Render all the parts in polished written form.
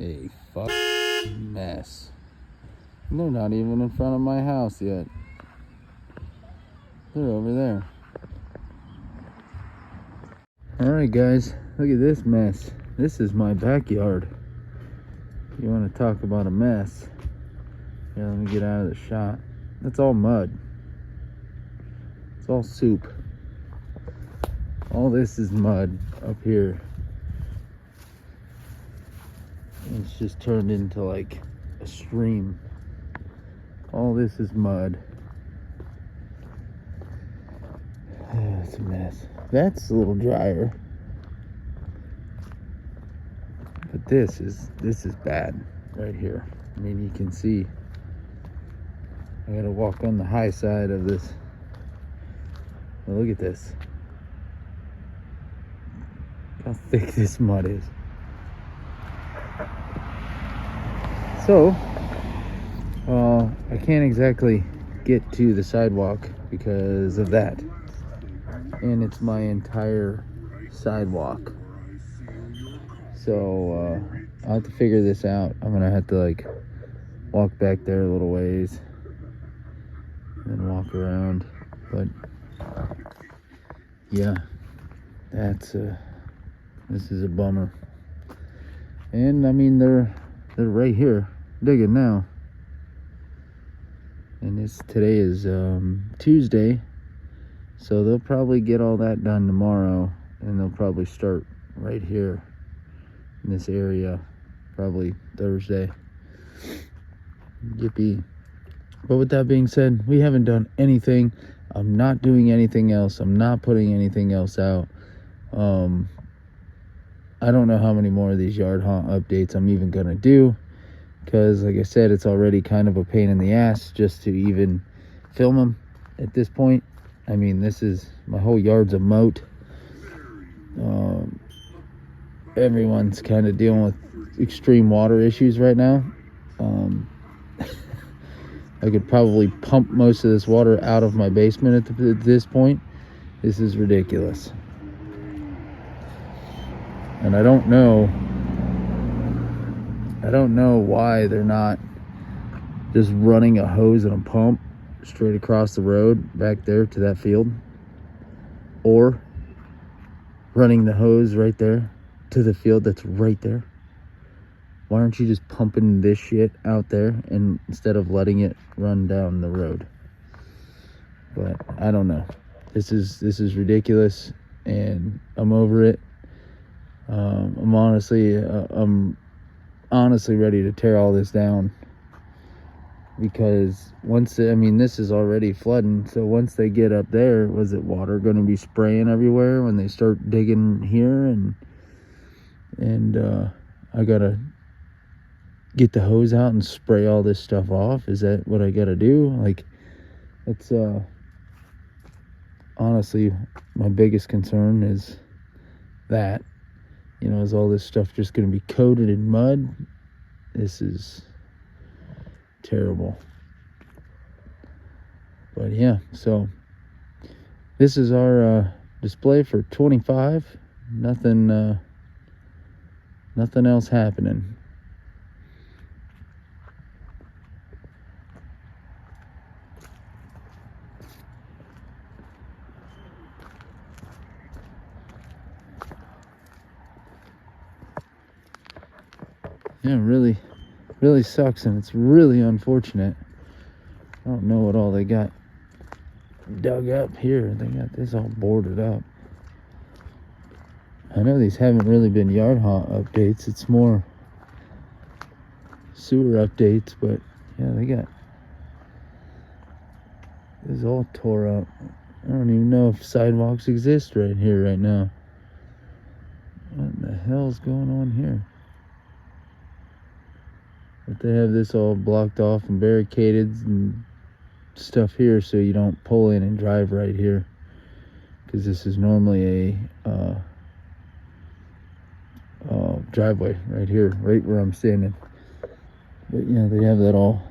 a mess. And they're not even in front of my house yet. They're over there. Alright guys, look at this mess. This is my backyard. You want to talk about a mess? Yeah, let me get out of the shot. That's all mud. It's all soup. All this is mud up here. It's just turned into like a stream. All this is mud. It's a mess. That's a little drier. But this is bad right here. I mean, you can see I gotta walk on the high side of this. Well, look at this. How thick this mud is. So, I can't exactly get to the sidewalk because of that. And it's my entire sidewalk. So, I'll have to figure this out. I'm gonna have to like walk back there a little ways and then walk around. But yeah, that's this is a bummer. And I mean, they're right here digging now. And today is Tuesday, so they'll probably get all that done tomorrow, and they'll probably start right here in this area probably Thursday. Yippee. But with that being said, we haven't done anything. I'm not doing anything else. I'm not putting anything else out. I don't know how many more of these yard haunt updates I'm even gonna do, because like I said, it's already kind of a pain in the ass just to even film them at this point. I mean, this is, my whole yard's a moat. Everyone's kind of dealing with extreme water issues right now. I could probably pump most of this water out of my basement at this point. This is ridiculous. And I don't know why they're not just running a hose and a pump straight across the road back there to that field, or running the hose right there to the field that's right there. Why aren't you just pumping this shit out there and instead of letting it run down the road? But I don't know. This is ridiculous, and I'm over it. I'm honestly ready to tear all this down, because this is already flooding. So once they get up there, was it water going to be spraying everywhere when they start digging here? And I gotta get the hose out and spray all this stuff off. Is that what I gotta do? Like, it's honestly my biggest concern is that, is all this stuff just gonna be coated in mud? This is terrible. But yeah, so this is our display for 25. Nothing else happening. Yeah, really sucks, and it's really unfortunate. I don't know what all they got dug up here. They got this all boarded up. I know these haven't really been yard haunt updates. It's more sewer updates, but yeah, they got this is all tore up. I don't even know if sidewalks exist right here right now. What in the hell's going on here? But they have this all blocked off and barricaded and stuff here, so you don't pull in and drive right here, because this is normally a driveway right here, right where I'm standing. But yeah, they have that all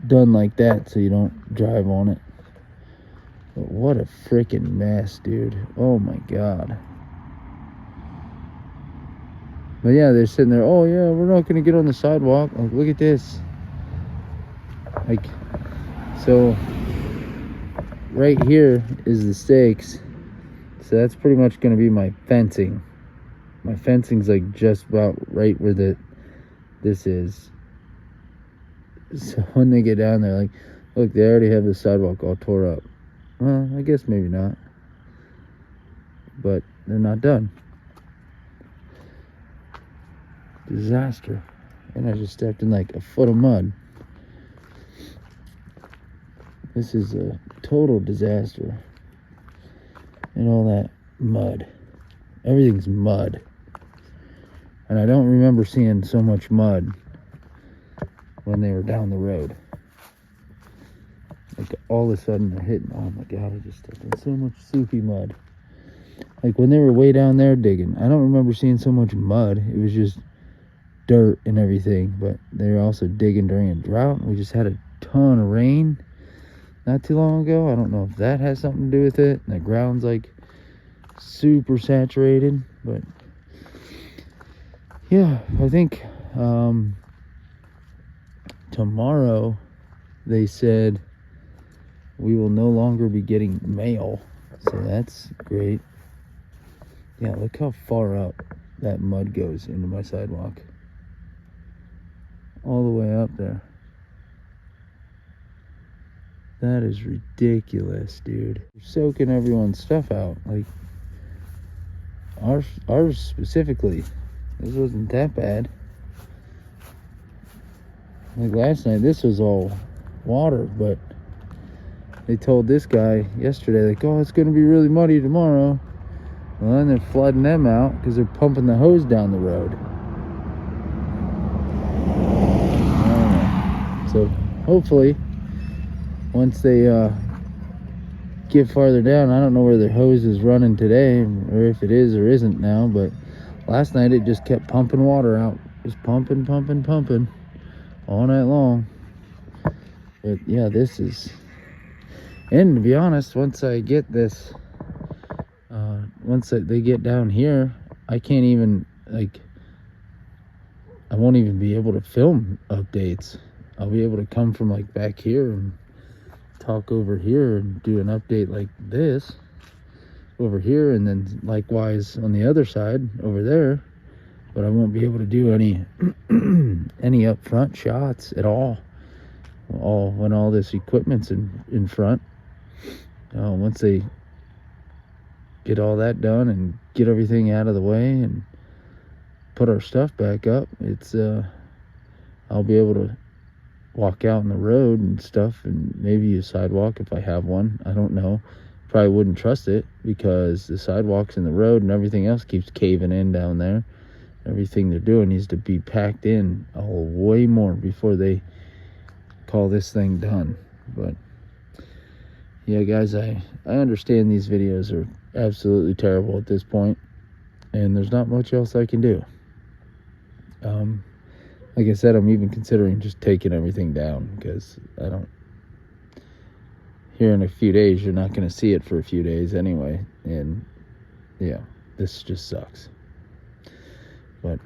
done like that so you don't drive on it. But what a freaking mess, dude. Oh my god. But yeah, they're sitting there, oh yeah, we're not gonna get on the sidewalk. Like, look at this. Like, so right here is the stakes. So that's pretty much gonna be my fencing. My fencing's like just about right where this is. So when they get down there, like, look, they already have the sidewalk all tore up. Well, I guess maybe not. But they're not done. Disaster. And I just stepped in like a foot of mud. This is a total disaster. And all that mud. Everything's mud. And I don't remember seeing so much mud when they were down the road. Like, all of a sudden they're hitting, oh my god, I just stepped in so much soupy mud. Like, when they were way down there digging, I don't remember seeing so much mud. It was just dirt and everything. But they were also digging during a drought. We just had a ton of rain not too long ago. I don't know if that has something to do with it. And the ground's like super saturated. But yeah, I think tomorrow they said we will no longer be getting mail. So that's great. Yeah, look how far up that mud goes into my sidewalk. All the way up there. That is ridiculous, dude. You're soaking everyone's stuff out. Like, ours specifically. This wasn't that bad. Like last night, this was all water, but they told this guy yesterday, like, oh, it's going to be really muddy tomorrow. Well, then they're flooding them out because they're pumping the hose down the road. So hopefully, once they get farther down, I don't know where their hose is running today, or if it is or isn't now, but last night it just kept pumping water out. Just pumping all night long. But yeah, this is, and to be honest, once I get this, once they get down here, I can't even, like, I won't even be able to film updates. I'll be able to come from like back here and talk over here and do an update like this over here, and then likewise on the other side over there. But I won't be able to do any any up front shots at all. When all this equipment's in front. Once they get all that done and get everything out of the way and put our stuff back up, it's I'll be able to walk out in the road and stuff, and maybe a sidewalk if I have one. I don't know. Probably wouldn't trust it because the sidewalks in the road and everything else keeps caving in down there. Everything they're doing needs to be packed in way more before they call this thing done. But yeah, guys, I understand these videos are absolutely terrible at this point, and there's not much else I can do. Like I said, I'm even considering just taking everything down because here in a few days, you're not going to see it for a few days anyway. And yeah, this just sucks. But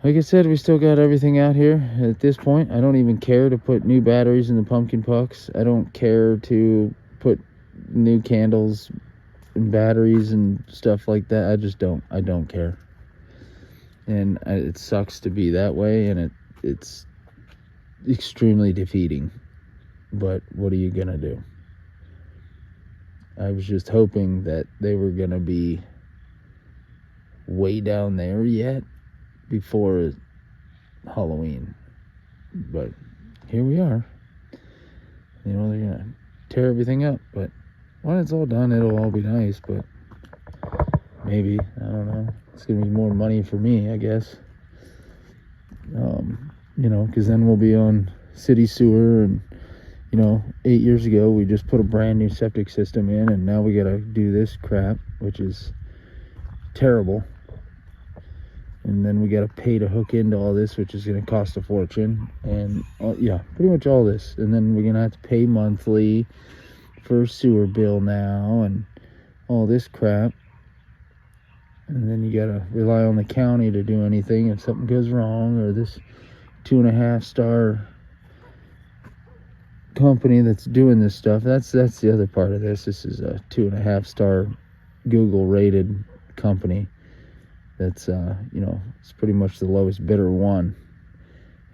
like I said, we still got everything out here at this point. I don't even care to put new batteries in the pumpkin pucks. I don't care to put new candles and batteries and stuff like that. I don't care. And it sucks to be that way, and it's extremely defeating. But what are you gonna do? I was just hoping that they were gonna be way down there yet before Halloween. But here we are. You know, they're gonna tear everything up, but when it's all done, it'll all be nice. But maybe, I don't know, it's gonna be more money for me, I guess. You know, because then we'll be on city sewer, and 8 years ago we just put a brand new septic system in, and now we gotta do this crap, which is terrible. And then we gotta pay to hook into all this, which is gonna cost a fortune. And yeah, pretty much all this. And then we're gonna have to pay monthly for a sewer bill now, and all this crap. And then you gotta rely on the county to do anything if something goes wrong, or this 2.5-star company that's doing this stuff. That's the other part of this. This is a 2.5-star Google rated company. That's it's pretty much the lowest bidder one.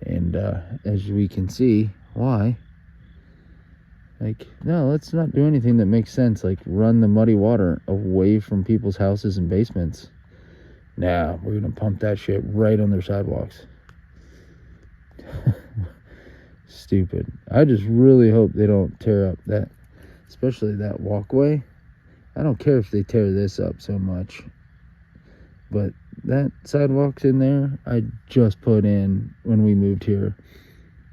And as we can see, why? Like, no, let's not do anything that makes sense, like run the muddy water away from people's houses and basements. Nah, we're gonna pump that shit right on their sidewalks. Stupid. I just really hope they don't tear up that, especially that walkway. I don't care if they tear this up so much, but that sidewalk's in there, I just put in when we moved here.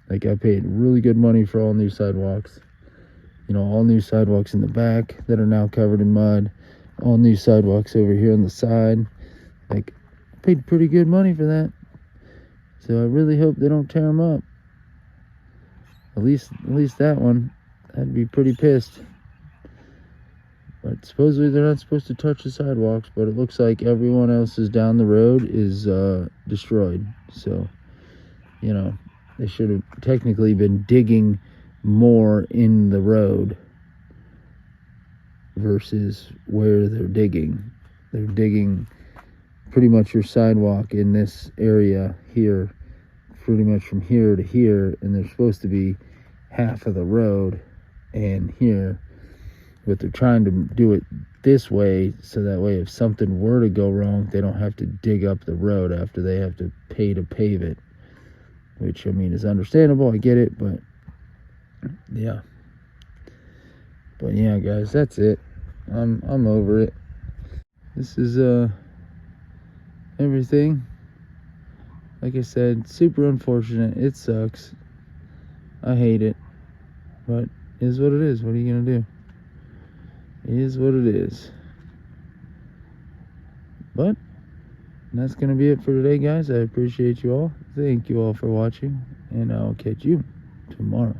Like, I paid really good money for all new sidewalks. All new sidewalks in the back that are now covered in mud. All new sidewalks over here on the side. Like, I paid pretty good money for that. So I really hope they don't tear them up. At least that one. I'd be pretty pissed. But supposedly they're not supposed to touch the sidewalks, but it looks like everyone else's down the road is destroyed. So, they should have technically been digging more in the road versus where they're digging. They're digging pretty much your sidewalk in this area here, pretty much from here to here, and they're supposed to be half of the road and here, but they're trying to do it this way so that way if something were to go wrong, they don't have to dig up the road after they have to pay to pave it, which, I mean, is understandable. I get it, but yeah. But yeah, guys, that's it. I'm over it. This is everything. Like I said, super unfortunate. It sucks. I hate it. But it is what it is. What are you gonna do? It is what it is. But that's gonna be it for today, guys. I appreciate you all. Thank you all for watching, and I'll catch you tomorrow.